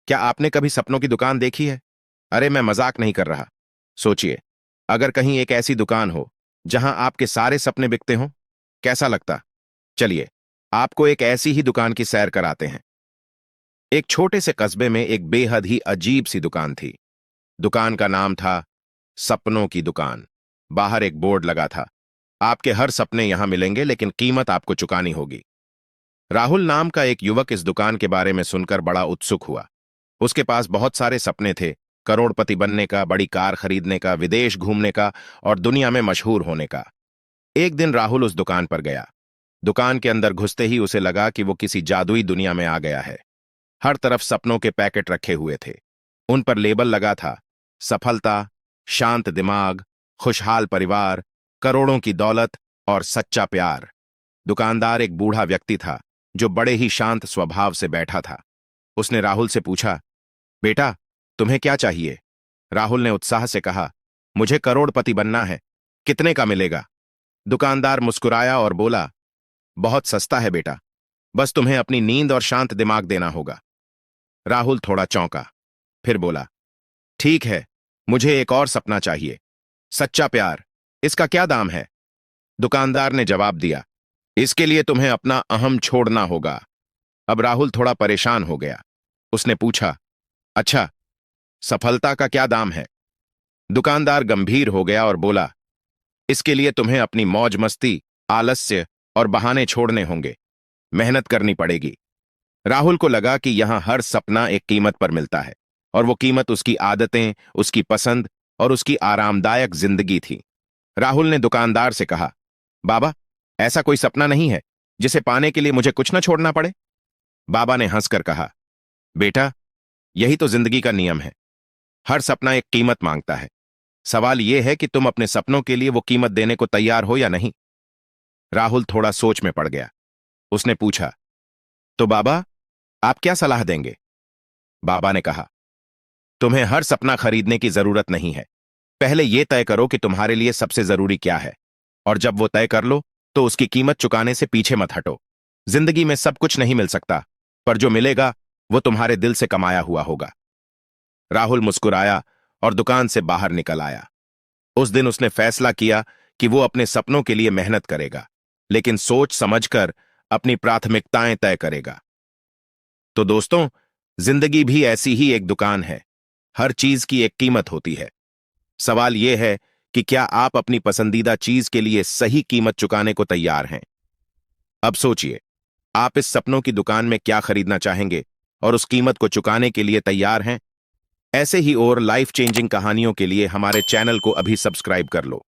क्या आपने कभी सपनों की दुकान देखी है? अरे मैं मजाक नहीं कर रहा। सोचिए, अगर कहीं एक ऐसी दुकान हो जहां आपके सारे सपने बिकते हों, कैसा लगता? चलिए, आपको एक ऐसी ही दुकान की सैर कराते हैं। एक छोटे से कस्बे में एक बेहद ही अजीब सी दुकान थी। दुकान का नाम था सपनों की दुकान। बाहर एक बोर्ड लगा था, आपके हर सपने यहां मिलेंगे लेकिन कीमत आपको चुकानी होगी। राहुल नाम का एक युवक इस दुकान के बारे में सुनकर बड़ा उत्सुक हुआ। उसके पास बहुत सारे सपने थे, करोड़पति बनने का, बड़ी कार खरीदने का, विदेश घूमने का और दुनिया में मशहूर होने का। एक दिन राहुल उस दुकान पर गया। दुकान के अंदर घुसते ही उसे लगा कि वो किसी जादुई दुनिया में आ गया है। हर तरफ सपनों के पैकेट रखे हुए थे। उन पर लेबल लगा था, सफलता, शांत दिमाग, खुशहाल परिवार, करोड़ों की दौलत और सच्चा प्यार। दुकानदार एक बूढ़ा व्यक्ति था जो बड़े ही शांत स्वभाव से बैठा था। उसने राहुल से पूछा, बेटा, तुम्हें क्या चाहिए? राहुल ने उत्साह से कहा, मुझे करोड़पति बनना है। कितने का मिलेगा? दुकानदार मुस्कुराया और बोला, बहुत सस्ता है बेटा, बस तुम्हें अपनी नींद और शांत दिमाग देना होगा। राहुल थोड़ा चौंका, फिर बोला, ठीक है, मुझे एक और सपना चाहिए, सच्चा प्यार। इसका क्या दाम है? दुकानदार ने जवाब दिया, इसके लिए तुम्हें अपना अहम छोड़ना होगा। अब राहुल थोड़ा परेशान हो गया। उसने पूछा, अच्छा, सफलता का क्या दाम है? दुकानदार गंभीर हो गया और बोला, इसके लिए तुम्हें अपनी मौज मस्ती, आलस्य और बहाने छोड़ने होंगे। मेहनत करनी पड़ेगी। राहुल को लगा कि यहां हर सपना एक कीमत पर मिलता है और वो कीमत उसकी आदतें, उसकी पसंद और उसकी आरामदायक जिंदगी थी। राहुल ने दुकानदार से कहा, बाबा, ऐसा कोई सपना नहीं है जिसे पाने के लिए मुझे कुछ न छोड़ना पड़े? बाबा ने हंसकर कहा, बेटा, यही तो जिंदगी का नियम है। हर सपना एक कीमत मांगता है। सवाल यह है कि तुम अपने सपनों के लिए वो कीमत देने को तैयार हो या नहीं। राहुल थोड़ा सोच में पड़ गया। उसने पूछा, तो बाबा, आप क्या सलाह देंगे? बाबा ने कहा, तुम्हें हर सपना खरीदने की जरूरत नहीं है। पहले यह तय करो कि तुम्हारे लिए सबसे जरूरी क्या है, और जब वो तय कर लो तो उसकी कीमत चुकाने से पीछे मत हटो। जिंदगी में सब कुछ नहीं मिल सकता, पर जो मिलेगा वो तुम्हारे दिल से कमाया हुआ होगा। राहुल मुस्कुराया और दुकान से बाहर निकल आया। उस दिन उसने फैसला किया कि वो अपने सपनों के लिए मेहनत करेगा, लेकिन सोच समझकर अपनी प्राथमिकताएं तय करेगा। तो दोस्तों, जिंदगी भी ऐसी ही एक दुकान है। हर चीज की एक कीमत होती है। सवाल यह है कि क्या आप अपनी पसंदीदा चीज के लिए सही कीमत चुकाने को तैयार हैं? अब सोचिए, आप इस सपनों की दुकान में क्या खरीदना चाहेंगे और उस कीमत को चुकाने के लिए तैयार हैं? ऐसे ही और लाइफ चेंजिंग कहानियों के लिए हमारे चैनल को अभी सब्सक्राइब कर लो।